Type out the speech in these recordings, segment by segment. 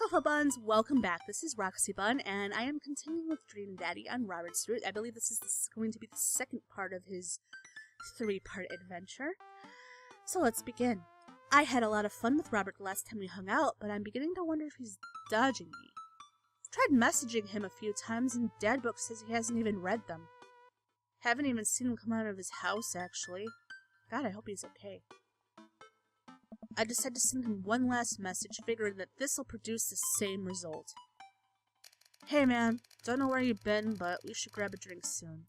Hello Buns, welcome back. This is RoxyBun, and I am continuing with Dream Daddy on Robert's Route. I believe this is going to be the second part of his 3-part adventure. So let's begin. I had a lot of fun with Robert the last time we hung out, but I'm beginning to wonder if he's dodging me. I've tried messaging him a few times, and Dadbook says he hasn't even read them. Haven't even seen him come out of his house, actually. God, I hope he's okay. I decided to send him one last message, figuring that this will produce the same result. Hey man, don't know where you've been, but we should grab a drink soon.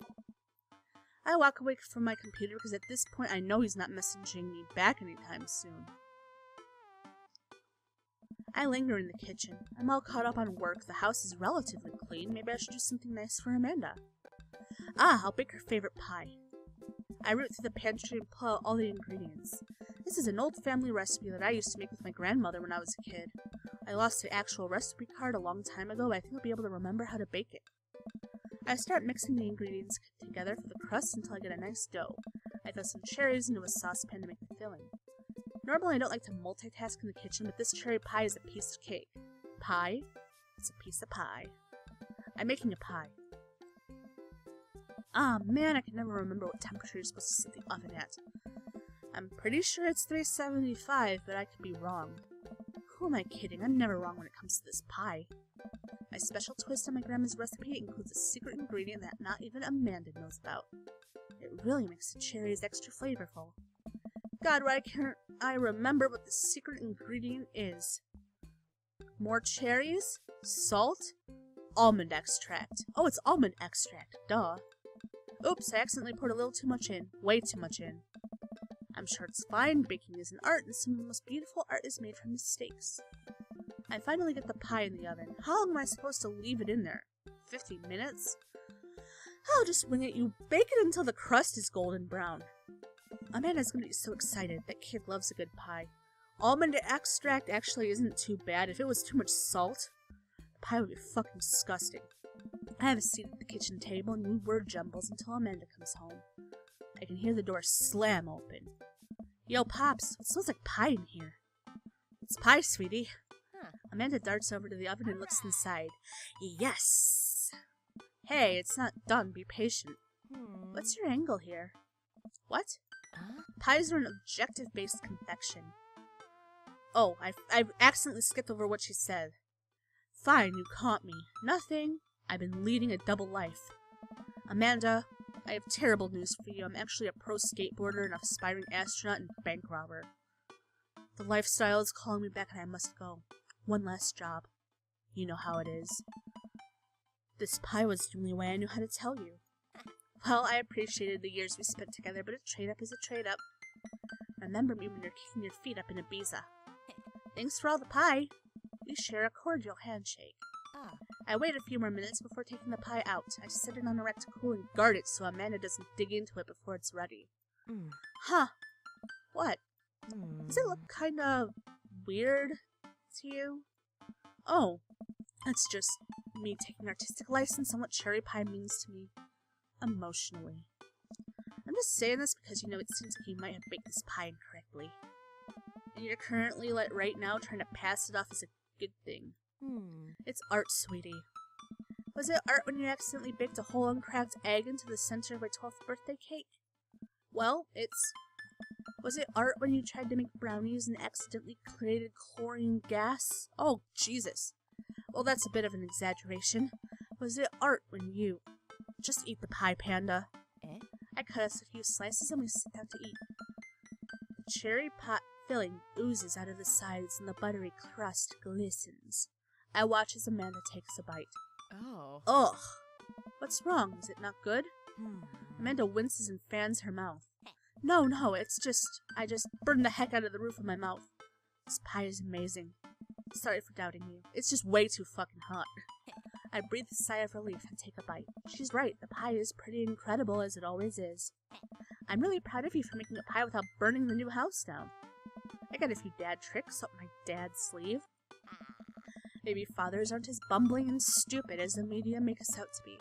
I walk away from my computer because at this point I know he's not messaging me back anytime soon. I linger in the kitchen. I'm all caught up on work. The house is relatively clean. Maybe I should do something nice for Amanda. I'll bake her favorite pie. I root through the pantry and pull out all the ingredients. This is an old family recipe that I used to make with my grandmother when I was a kid. I lost the actual recipe card a long time ago, but I think I'll be able to remember how to bake it. I start mixing the ingredients together for the crust until I get a nice dough. I throw some cherries into a saucepan to make the filling. Normally I don't like to multitask in the kitchen, but this cherry pie is a piece of cake. Pie? It's a piece of pie. I'm making a pie. Ah, man, I can never remember what temperature you're supposed to set the oven at. I'm pretty sure it's 375, but I could be wrong. Who am I kidding? I'm never wrong when it comes to this pie. My special twist on my grandma's recipe includes a secret ingredient that not even Amanda knows about. It really makes the cherries extra flavorful. God, why can't I remember what the secret ingredient is? More cherries? Salt? Almond extract. Oh, it's almond extract. Duh. Oops, I accidentally poured a little too much in. Way too much in. I'm sure it's fine. Baking is an art, and some of the most beautiful art is made from mistakes. I finally get the pie in the oven. How long am I supposed to leave it in there? 50 minutes? I'll just wing it. You bake it until the crust is golden brown. Amanda's gonna be so excited. That kid loves a good pie. Almond extract actually isn't too bad. If it was too much salt, the pie would be fucking disgusting. I have a seat at the kitchen table and we word jumbles until Amanda comes home. I can hear the door slam open. Yo, Pops, it smells like pie in here. It's pie, sweetie. Amanda darts over to the oven and looks inside. Yes! Hey, it's not done. Be patient. What's your angle here? What? Pies are an objective-based confection. Oh, I accidentally skipped over what she said. Fine, you caught me. Nothing. I've been leading a double life. Amanda, I have terrible news for you. I'm actually a pro skateboarder, an aspiring astronaut, and bank robber. The lifestyle is calling me back and I must go. One last job. You know how it is. This pie was the only way I knew how to tell you. Well, I appreciated the years we spent together, but a trade-up is a trade-up. Remember me when you're kicking your feet up in Ibiza. Thanks for all the pie. We share a cordial handshake. I wait a few more minutes before taking the pie out. I set it on a rack to cool and guard it so Amanda doesn't dig into it before it's ready. Huh. What? Does it look kind of weird to you? Oh, that's just me taking artistic license on what cherry pie means to me emotionally. I'm just saying this because, you know, it seems like you might have baked this pie incorrectly. And you're currently, like, right now trying to pass it off as a good thing. It's art, sweetie. Was it art when you accidentally baked a whole uncracked egg into the center of my 12th birthday cake? Well, was it art when you tried to make brownies and accidentally created chlorine gas? Oh, Jesus. Well, that's a bit of an exaggeration. Was it art when you... Just eat the pie, Panda. I cut us a few slices and we sit down to eat. The cherry pot filling oozes out of the sides and the buttery crust glistens. I watch as Amanda takes a bite. Oh. Ugh! What's wrong? Is it not good? Amanda winces and fans her mouth. No, it's just... I just burned the heck out of the roof of my mouth. This pie is amazing. Sorry for doubting you. It's just way too fucking hot. I breathe a sigh of relief and take a bite. She's right, the pie is pretty incredible as it always is. I'm really proud of you for making a pie without burning the new house down. I got a few dad tricks up my dad's sleeve. Maybe fathers aren't as bumbling and stupid as the media make us out to be.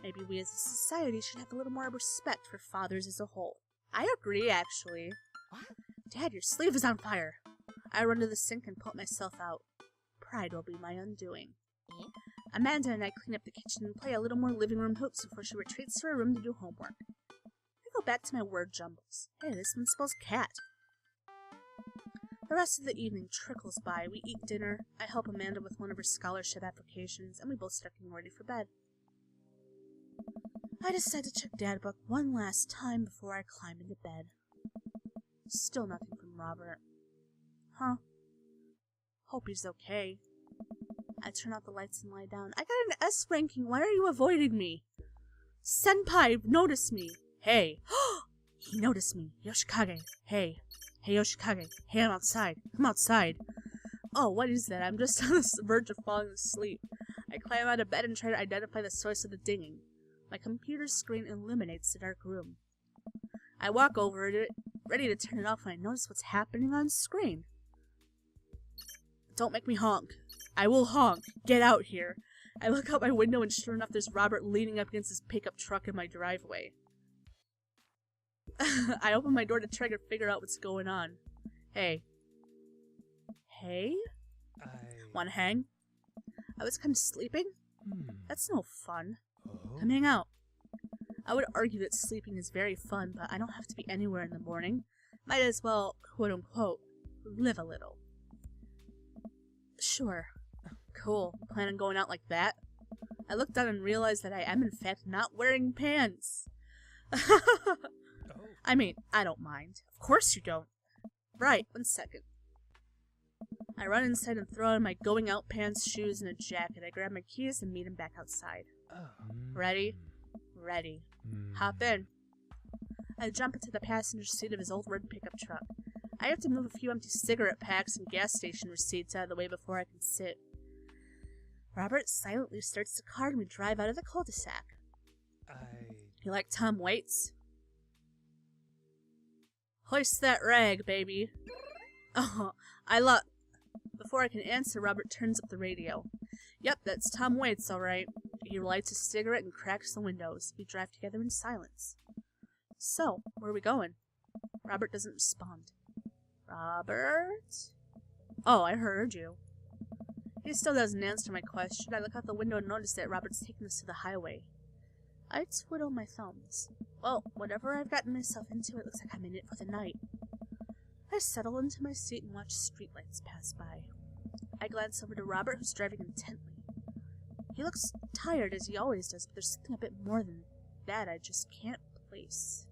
Maybe we as a society should have a little more respect for fathers as a whole. I agree, actually. What? Dad, your sleeve is on fire. I run to the sink and pull it myself out. pride will be my undoing. Amanda and I clean up the kitchen and play a little more living room hoops before she retreats to her room to do homework. I go back to my word jumbles. Hey, this one spells cat. The rest of the evening trickles by. We eat dinner, I help Amanda with one of her scholarship applications, and we both start getting ready for bed. I decide to check Dad book one last time before I climb into bed. Still nothing from Robert. Huh. Hope he's okay. I turn out the lights and lie down. I got an S ranking. Why are you avoiding me? Senpai, notice me. Hey. He noticed me. Yoshikage. Hey. Hey, Yoshikage. Hey, I'm outside. Come outside. Oh, what is that? I'm just on the verge of falling asleep. I climb out of bed and try to identify the source of the dinging. My computer screen illuminates the dark room. I walk over to it, ready to turn it off when I notice what's happening on screen. Don't make me honk. I will honk. Get out here. I look out my window and sure enough there's Robert leaning up against his pickup truck in my driveway. I open my door to try to figure out what's going on. Hey. Hey? Wanna hang? I was kind of sleeping? That's no fun. Come hang out. I would argue that sleeping is very fun, but I don't have to be anywhere in the morning. Might as well, quote-unquote, live a little. Sure. Cool. Plan on going out like that? I look down and realize that I am in fact not wearing pants. I mean, I don't mind. Of course you don't. Right, 1 second. I run inside and throw on my going out pants, shoes, and a jacket. I grab my keys and meet him back outside. Ready? Ready. Hop in. I jump into the passenger seat of his old red pickup truck. I have to move a few empty cigarette packs and gas station receipts out of the way before I can sit. Robert silently starts the car and we drive out of the cul-de-sac. You like Tom Waits? Hoist that rag, baby. Oh, Before I can answer, Robert turns up the radio. Yep, that's Tom Waits, alright. He lights a cigarette and cracks the windows. We drive together in silence. So, where are we going? Robert doesn't respond. Robert? Oh, I heard you. He still doesn't answer my question. I look out the window and notice that Robert's taking us to the highway. I twiddle my thumbs. Well, whatever I've gotten myself into, it looks like I'm in it for the night. I settle into my seat and watch streetlights pass by. I glance over to Robert, who's driving intently. He looks tired, as he always does, but there's something a bit more than that I just can't place.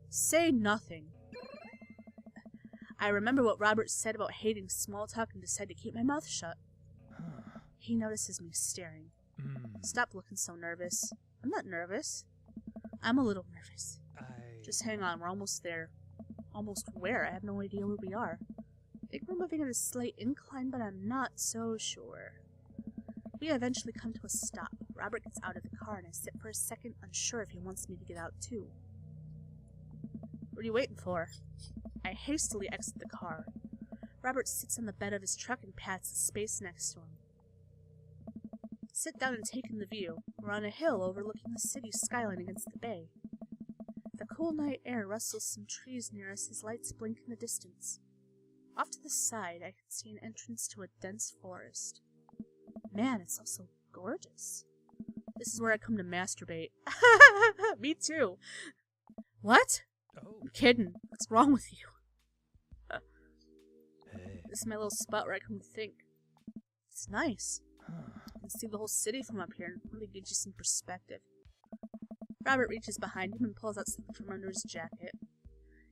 Say nothing. I remember what Robert said about hating small talk and decide to keep my mouth shut. He notices me staring. Stop looking so nervous. I'm not nervous. I'm a little nervous. Just hang on, we're almost there. Almost where? I have no idea where we are. I think we're moving at a slight incline, but I'm not so sure. We eventually come to a stop. Robert gets out of the car and I sit for a second, unsure if he wants me to get out too. What are you waiting for? I hastily exit the car. Robert sits on the bed of his truck and pats the space next to him. Sit down and take in the view. We're on a hill overlooking the city skyline against the bay. The cool night air rustles some trees near us as lights blink in the distance. Off to the side, I can see an entrance to a dense forest. Man, it's also gorgeous. This is where I come to masturbate. Me too. What? I'm kidding. What's wrong with you? This is my little spot where I come to think. It's nice. You can see the whole city from up here and really gives you some perspective. Robert reaches behind him and pulls out something from under his jacket.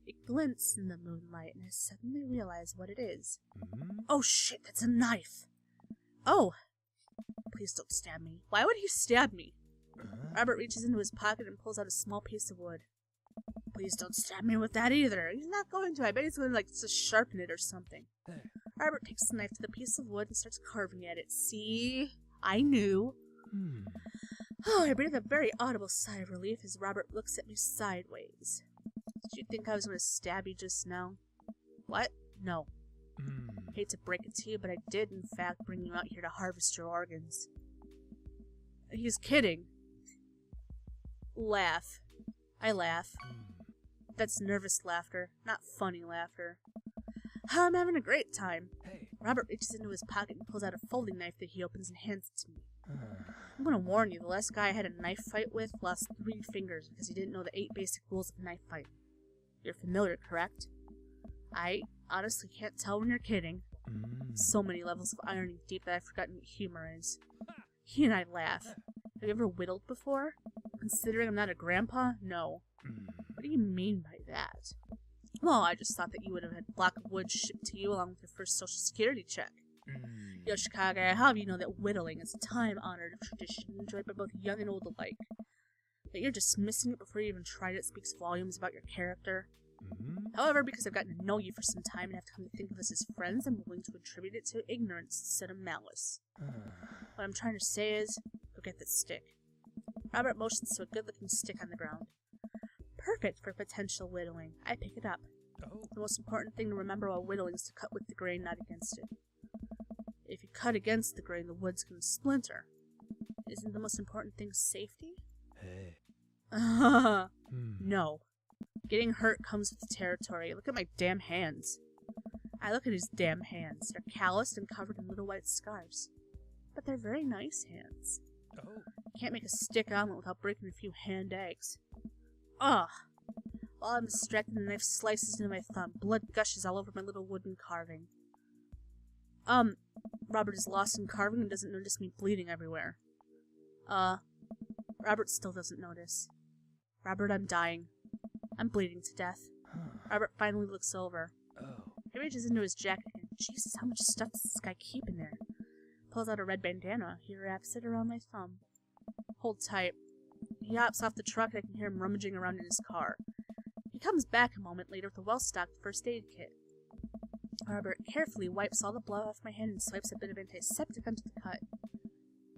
It glints in the moonlight, and I suddenly realize what it is. Oh shit, that's a knife! Oh! Please don't stab me. Why would he stab me? Robert reaches into his pocket and pulls out a small piece of wood. Please don't stab me with that either. He's not going to. I bet he's going to, just sharpen it or something. Robert takes the knife to the piece of wood and starts carving at it. See? I knew. Oh, I breathe a very audible sigh of relief as Robert looks at me sideways. Did you think I was going to stab you just now? What? No. Hate to break it to you, but I did, in fact, bring you out here to harvest your organs. He's kidding. Laugh. I laugh. That's nervous laughter, not funny laughter. I'm having a great time. Robert reaches into his pocket and pulls out a folding knife that he opens and hands it to me. I'm gonna warn you, the last guy I had a knife fight with lost 3 fingers because he didn't know the 8 basic rules of a knife fight. You're familiar, correct? I honestly can't tell when you're kidding. So many levels of irony deep that I've forgotten what humor is. He and I laugh. Have you ever whittled before? Considering I'm not a grandpa? No. What do you mean by that? Well, I just thought that you would have had a block of wood shipped to you along with your first social security check. Yoshikage, how have you know that whittling is a time-honored tradition enjoyed by both young and old alike? That you're dismissing it before you even tried it speaks volumes about your character. However, because I've gotten to know you for some time and have come to think of us as friends, I'm willing to attribute it to ignorance instead of malice. What I'm trying to say is, go get that stick. Robert motions to a good-looking stick on the ground. Perfect for potential whittling. I pick it up. The most important thing to remember while whittling is to cut with the grain, not against it. If you cut against the grain, the wood's going to splinter. Isn't the most important thing safety? No. Getting hurt comes with the territory. Look at my damn hands. I look at his damn hands. They're calloused and covered in little white scars. But they're very nice hands. Can't make a stick omelet without breaking a few hand eggs. Ugh. While I'm distracted, the knife slices into my thumb. Blood gushes all over my little wooden carving. Robert is lost in carving and doesn't notice me bleeding everywhere. Robert still doesn't notice. Robert, I'm dying. I'm bleeding to death. Robert finally looks over. He reaches into his jacket and, Jesus, how much stuff does this guy keep in there? Pulls out a red bandana. He wraps it around my thumb. Hold tight. He hops off the truck and I can hear him rummaging around in his car. He comes back a moment later with a well-stocked first aid kit. Robert carefully wipes all the blood off my hand and swipes a bit of antiseptic onto the cut.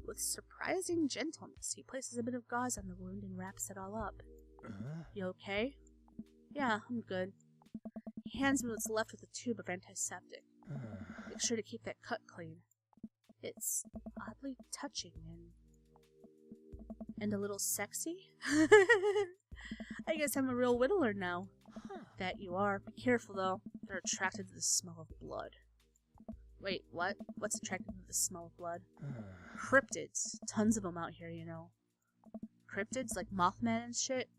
With surprising gentleness, he places a bit of gauze on the wound and wraps it all up. You okay? Yeah, I'm good. He hands me what's left with a tube of antiseptic. Make sure to keep that cut clean. It's oddly touching and a little sexy. I guess I'm a real whittler now. That you are. Be careful though. They're attracted to the smell of blood. Wait, what? What's attracted to the smell of blood? Cryptids. Tons of them out here, you know. Cryptids like Mothman and shit?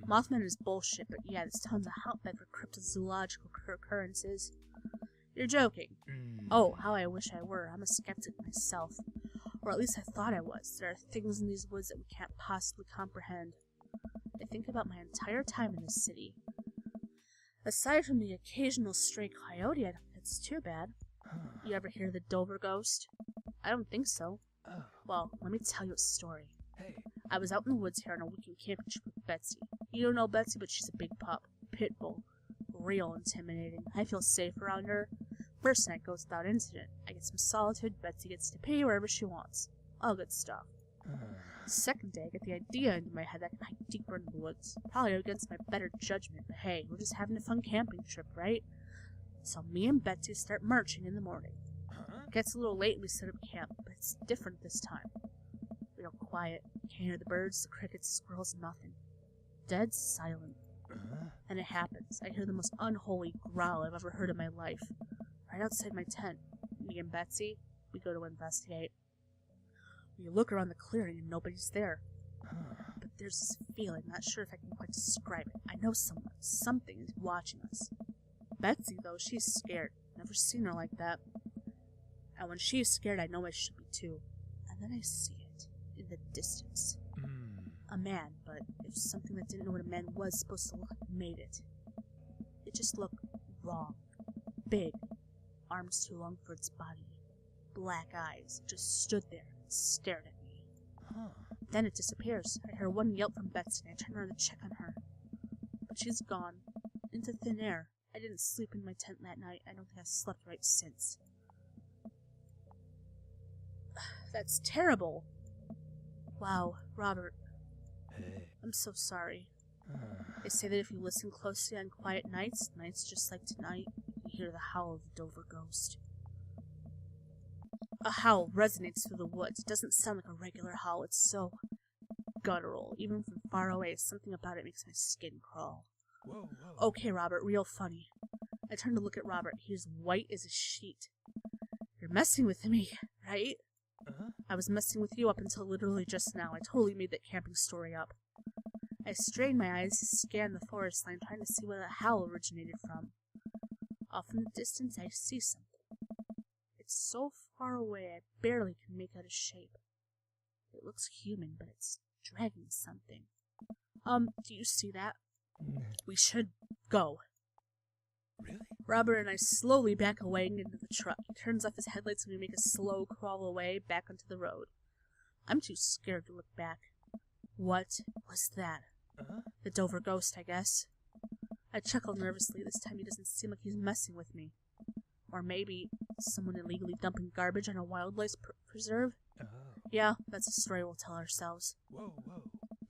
Mothman is bullshit, but yeah, there's tons of hotbed for cryptozoological occurrences. You're joking. Oh, how I wish I were. I'm a skeptic myself. Or at least I thought I was. There are things in these woods that we can't possibly comprehend. I think about my entire time in this city. Aside from the occasional stray coyote, I don't think it's too bad. You ever hear of the Dover ghost? I don't think so. Well, let me tell you a story. I was out in the woods here on a weekend camping trip with Betsy. You don't know Betsy, but she's a big pup. Pit bull. Real intimidating. I feel safe around her. First night goes without incident. I get some solitude, Betsy gets to pee wherever she wants. All good stuff. Second day, I get the idea into my head that I can hike deeper into the woods. Probably against my better judgment, but hey, we're just having a fun camping trip, right? So me and Betsy start marching in the morning. It gets a little late and we set up camp, but it's different this time. Real quiet. Can't hear the birds, the crickets, the squirrels, nothing. Dead silent. And it happens. I hear the most unholy growl I've ever heard in my life. Right outside my tent. Me and Betsy, we go to investigate. We look around the clearing and nobody's there. But there's this feeling, not sure if I can quite describe it. I know something is watching us. Betsy, though, she's scared. Never seen her like that. And when she's scared, I know I should be too. And then I see it in the distance. A man, but if something that didn't know what a man was supposed to look like made it. It just looked wrong. Big. Arms too long for its body. Black eyes. It just stood there and stared at me. Then it disappears. I hear one yelp from Betsy and I turn around to check on her. But she's gone. Into thin air. I didn't sleep in my tent that night. I don't think I've slept right since. That's terrible. Wow, Robert. I'm so sorry. They say that if you listen closely on quiet nights just like tonight, you hear the howl of the Dover ghost. A howl resonates through the woods. It doesn't sound like a regular howl. It's so guttural. Even from far away, something about it makes my skin crawl. Okay, Robert, real funny. I turned to look at Robert. He was white as a sheet. You're messing with me, right? I was messing with you up until literally just now. I totally made that camping story up. I strained my eyes to scan the forest line, trying to see where the howl originated from. Off in the distance, I see something. It's so far away, I barely can make out a shape. It looks human, but it's dragging something. Do you see that? We should go. Really? Robert and I slowly back away and get into the truck. He turns off his headlights and we make a slow crawl away back onto the road. I'm too scared to look back. What was that? The Dover ghost, I guess. I chuckle nervously. This time he doesn't seem like he's messing with me. Or maybe someone illegally dumping garbage on a wildlife preserve? Yeah, that's a story we'll tell ourselves. Whoa.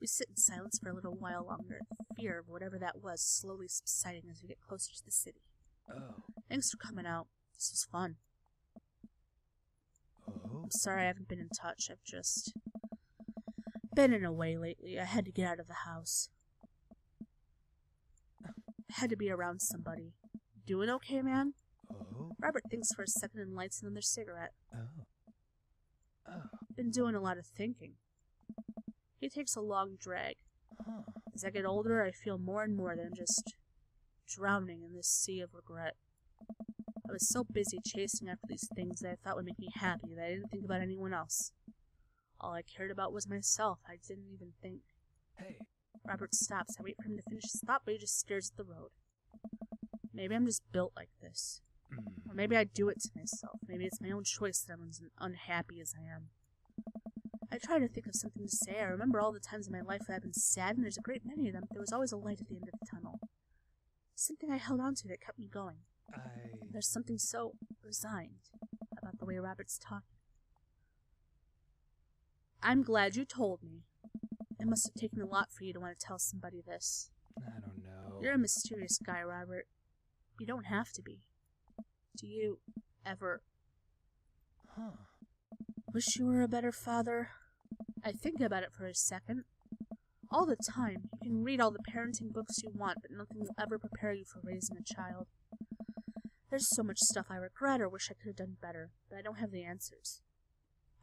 We sit in silence for a little while longer, fear of whatever that was slowly subsiding as we get closer to the city. Thanks for coming out. This was fun. I'm sorry I haven't been in touch. I've just been in a way lately. I had to get out of the house. I had to be around somebody. Doing okay, man? Robert thinks for a second and lights another cigarette. Been doing a lot of thinking. He takes a long drag. As I get older, I feel more and more that I'm just drowning in this sea of regret. I was so busy chasing after these things that I thought would make me happy that I didn't think about anyone else. All I cared about was myself. I didn't even think. Hey. Robert stops. I wait for him to finish his thought, but he just stares at the road. Maybe I'm just built like this. Or maybe I do it to myself. Maybe it's my own choice that I'm as unhappy as I am. I try to think of something to say. I remember all the times in my life that I've been sad, and there's a great many of them, but there was always a light at the end of the tunnel. Something I held on to that kept me going. There's something so resigned about the way Robert's talking. I'm glad you told me. It must have taken a lot for you to want to tell somebody this. I don't know. You're a mysterious guy, Robert. You don't have to be. Do you ever wish you were a better father? I think about it for a second. All the time. You can read all the parenting books you want, but nothing will ever prepare you for raising a child. There's so much stuff I regret or wish I could have done better, but I don't have the answers.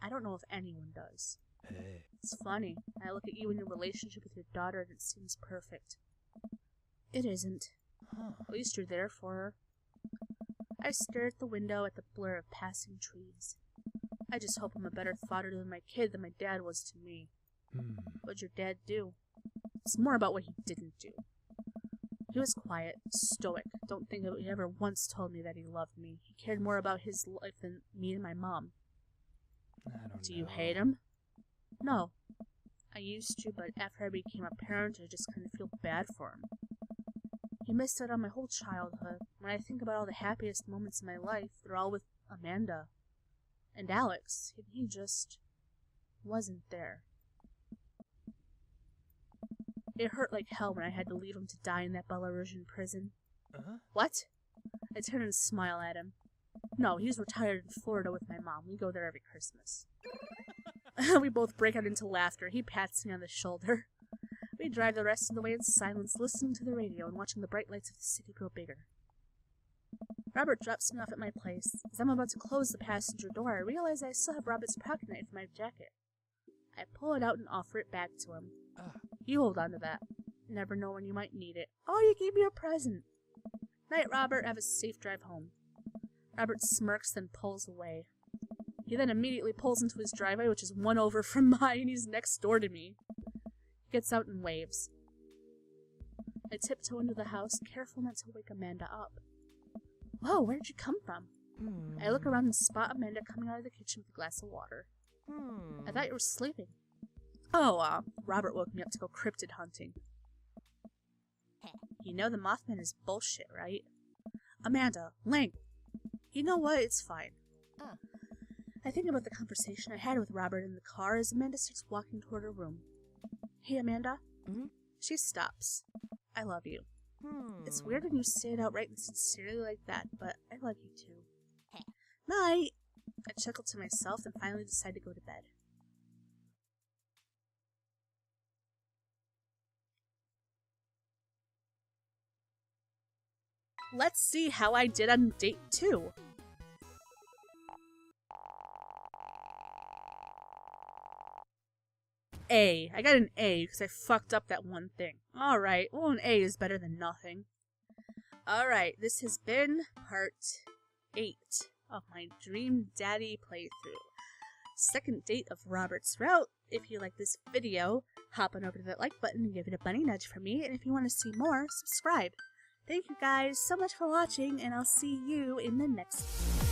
I don't know if anyone does. Hey. It's funny. I look at you and your relationship with your daughter and it seems perfect. It isn't. At least you're there for her. I stare at the window at the blur of passing trees. I just hope I'm a better father to my kid than my dad was to me. What'd your dad do? It's more about what he didn't do. He was quiet, stoic. Don't think he ever once told me that he loved me. He cared more about his life than me and my mom. I don't know. Do you hate him? No. I used to, but after I became a parent, I just kind of feel bad for him. He missed out on my whole childhood. When I think about all the happiest moments in my life, they're all with Amanda and Alex, and he just wasn't there. It hurt like hell when I had to leave him to die in that Belarusian prison. What? I turn and smile at him. No, he's retired in Florida with my mom. We go there every Christmas. We both break out into laughter. He pats me on the shoulder. We drive the rest of the way in silence, listening to the radio and watching the bright lights of the city grow bigger. Robert drops me off at my place. As I'm about to close the passenger door, I realize I still have Robert's pocket knife in my jacket. I pull it out and offer it back to him. You hold on to that. Never know when you might need it. Oh, you gave me a present. Night, Robert. Have a safe drive home. Robert smirks, then pulls away. He then immediately pulls into his driveway, which is one over from mine. He's next door to me. He gets out and waves. I tiptoe into the house, careful not to wake Amanda up. Whoa, where did you come from? I look around and spot Amanda coming out of the kitchen with a glass of water. I thought you were sleeping. Oh, Robert woke me up to go cryptid hunting. You know the Mothman is bullshit, right? Amanda, Link. You know what? It's fine. I think about the conversation I had with Robert in the car as Amanda starts walking toward her room. Hey, Amanda. She stops. I love you. It's weird when you say it outright and sincerely like that, but I love you too. Night! I chuckle to myself and finally decide to go to bed. let's see how I did on date 2. A. I got an A because I fucked up that one thing. Alright, well, an A is better than nothing. Alright, this has been part 8 of my Dream Daddy playthrough. Second date of Robert's Route. If you like this video, hop on over to that like button and give it a bunny nudge for me. And if you want to see more, subscribe. Thank you guys so much for watching, and I'll see you in the next one.